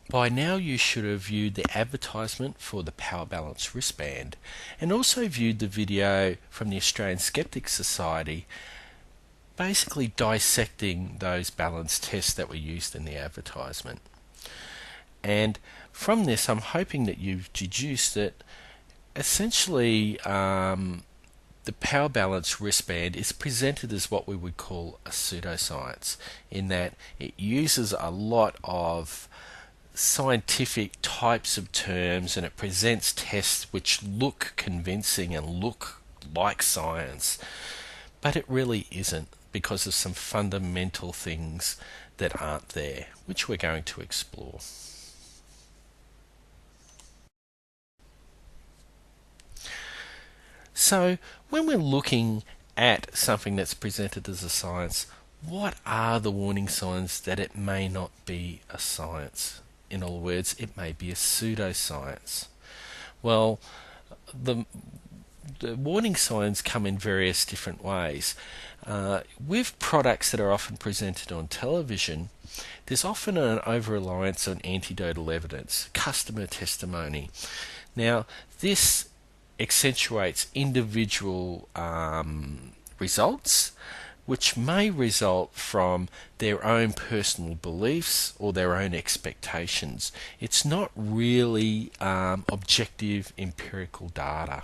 By now you should have viewed the advertisement for the Power Balance wristband and also viewed the video from the Australian Skeptics Society basically dissecting those balance tests that were used in the advertisement. And from this I'm hoping that you've deduced that essentially the Power Balance wristband is presented as what we would call a pseudoscience, in that it uses a lot of scientific types of terms and it presents tests which look convincing and look like science, but it really isn't because of some fundamental things that aren't there, which we're going to explore. So, when we're looking at something that's presented as a science, what are the warning signs that it may not be a science? In other words, it may be a pseudoscience. Well, the the warning signs come in various different ways. With products that are often presented on television, there's often an over reliance on anecdotal evidence, customer testimony. Now, this accentuates individual results, which may result from their own personal beliefs or their own expectations. It's not really objective empirical data.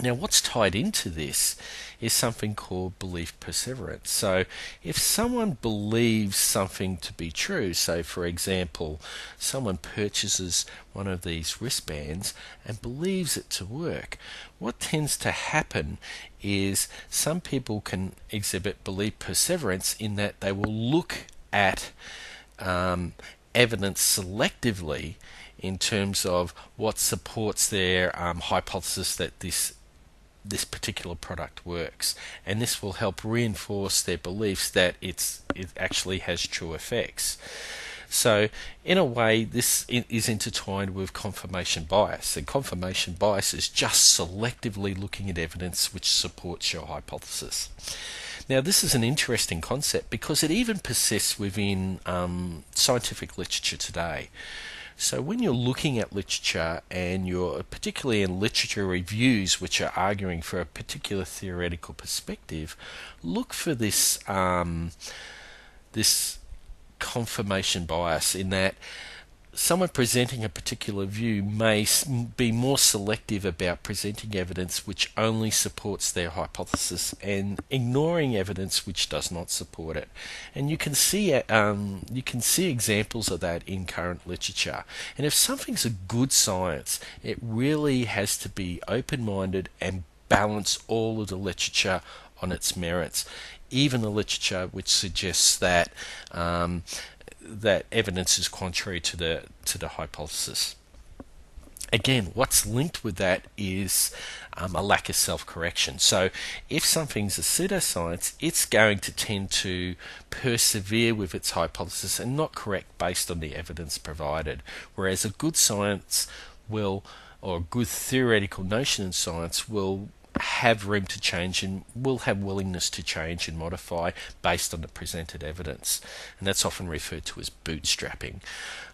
Now, what's tied into this is something called belief perseverance. So, if someone believes something to be true, so for example, someone purchases one of these wristbands and believes it to work, what tends to happen is some people can exhibit belief perseverance in that they will look at evidence selectively in terms of what supports their hypothesis that this particular product works, and this will help reinforce their beliefs that it actually has true effects. So, in a way, this is intertwined with confirmation bias, and confirmation bias is just selectively looking at evidence which supports your hypothesis. Now, this is an interesting concept because it even persists within scientific literature today. So when you're looking at literature and you're particularly in literature reviews which are arguing for a particular theoretical perspective, look for this confirmation bias in that someone presenting a particular view may be more selective about presenting evidence which only supports their hypothesis and ignoring evidence which does not support it. And you can see examples of that in current literature. And if something's a good science, it really has to be open-minded and balance all of the literature on its merits, even the literature which suggests that evidence is contrary to the hypothesis. Again, what's linked with that is a lack of self-correction. So, if something's a pseudoscience, it's going to tend to persevere with its hypothesis and not correct based on the evidence provided. Whereas a good science will, or a good theoretical notion in science will have room to change and will have willingness to change and modify based on the presented evidence. And that's often referred to as bootstrapping.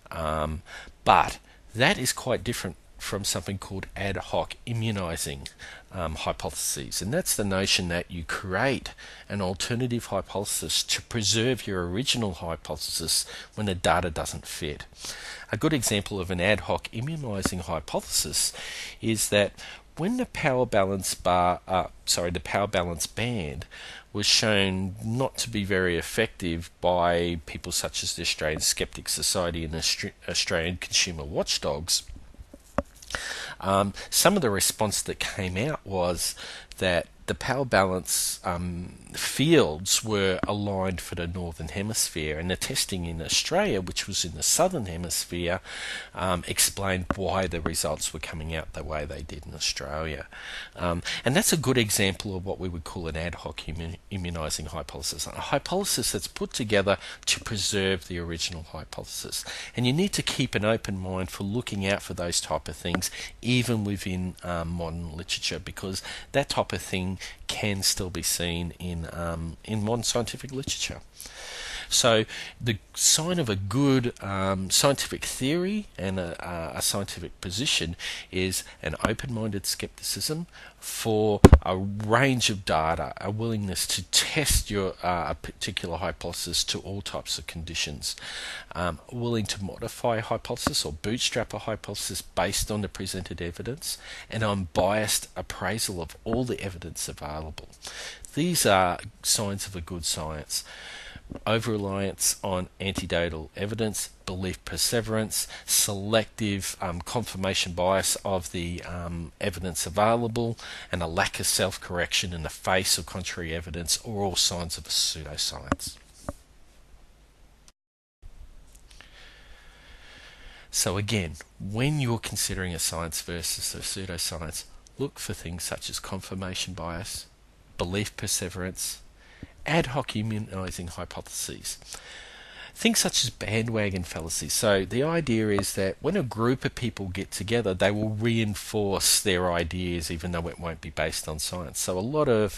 But that is quite different from something called ad hoc immunizing hypotheses. And that's the notion that you create an alternative hypothesis to preserve your original hypothesis when the data doesn't fit. A good example of an ad hoc immunizing hypothesis is that when the power balance the power balance band was shown not to be very effective by people such as the Australian Skeptics Society and Australian Consumer Watchdogs, some of the response that came out was that the power balance fields were aligned for the northern hemisphere, and the testing in Australia, which was in the southern hemisphere, explained why the results were coming out the way they did in Australia. And that's a good example of what we would call an ad hoc immunizing hypothesis, a hypothesis that's put together to preserve the original hypothesis. And you need to keep an open mind for looking out for those type of things, even within modern literature, because that type of thing can still be seen in modern scientific literature. So the sign of a good scientific theory and a scientific position is an open-minded skepticism for a range of data, a willingness to test your a particular hypothesis to all types of conditions, willing to modify a hypothesis or bootstrap a hypothesis based on the presented evidence, and unbiased appraisal of all the evidence available. These are signs of a good science. Over-reliance on anecdotal evidence, belief perseverance, selective confirmation bias of the evidence available, and a lack of self-correction in the face of contrary evidence are all signs of a pseudoscience. So again, when you're considering a science versus a pseudoscience, look for things such as confirmation bias, belief perseverance, ad hoc immunizing hypotheses. Things such as bandwagon fallacies. So the idea is that when a group of people get together, they will reinforce their ideas even though it won't be based on science. So a lot of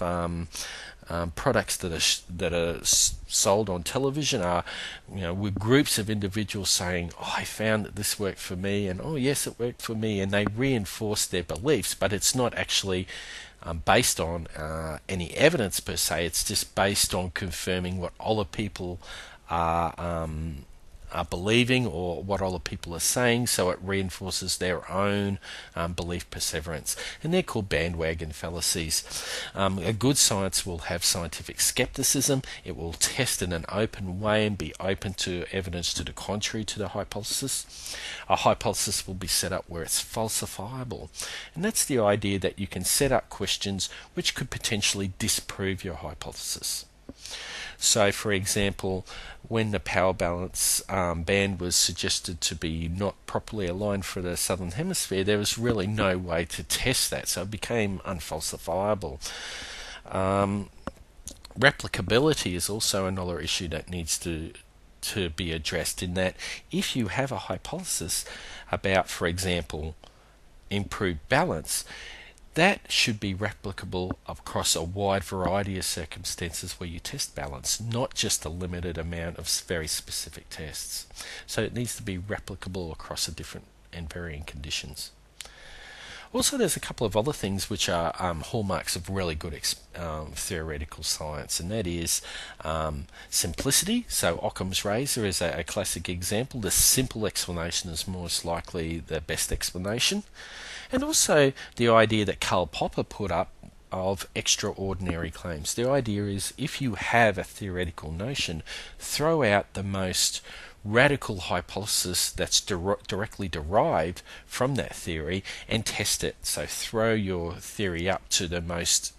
products that are sold on television are, with groups of individuals saying, "Oh, I found that this worked for me," and "Oh, yes, it worked for me," and they reinforce their beliefs, but it's not actually based on any evidence per se. It's just based on confirming what other people are believing or what other people are saying, so it reinforces their own belief perseverance. And they're called bandwagon fallacies. A good science will have scientific skepticism. It will test in an open way and be open to evidence to the contrary to the hypothesis. A hypothesis will be set up where it's falsifiable. And that's the idea that you can set up questions which could potentially disprove your hypothesis. So, for example, when the power balance band was suggested to be not properly aligned for the southern hemisphere, there was really no way to test that, so it became unfalsifiable. Replicability is also another issue that needs to be addressed, in that if you have a hypothesis about, for example, improved balance, that should be replicable across a wide variety of circumstances where you test balance, not just a limited amount of very specific tests. So it needs to be replicable across a different and varying conditions. Also, there's a couple of other things which are hallmarks of really good theoretical science, and that is simplicity. So Occam's razor is a classic example. The simple explanation is most likely the best explanation. And also the idea that Karl Popper put up of extraordinary claims. The idea is, if you have a theoretical notion, throw out the most radical hypothesis that's directly derived from that theory and test it. So throw your theory up to the most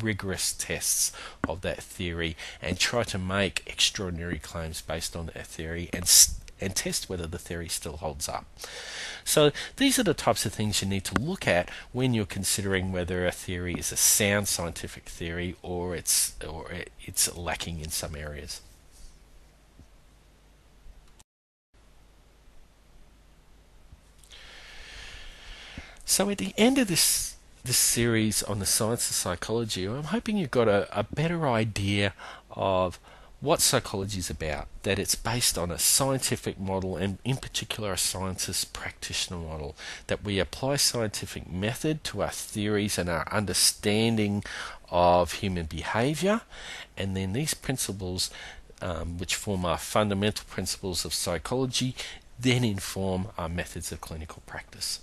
rigorous tests of that theory and try to make extraordinary claims based on that theory and test whether the theory still holds up. So these are the types of things you need to look at when you're considering whether a theory is a sound scientific theory or it's lacking in some areas. So at the end of this series on the science of psychology, I'm hoping you've got a better idea of what psychology is about, that it's based on a scientific model, and in particular a scientist practitioner model, that we apply scientific method to our theories and our understanding of human behavior, and then these principles, which form our fundamental principles of psychology, then inform our methods of clinical practice.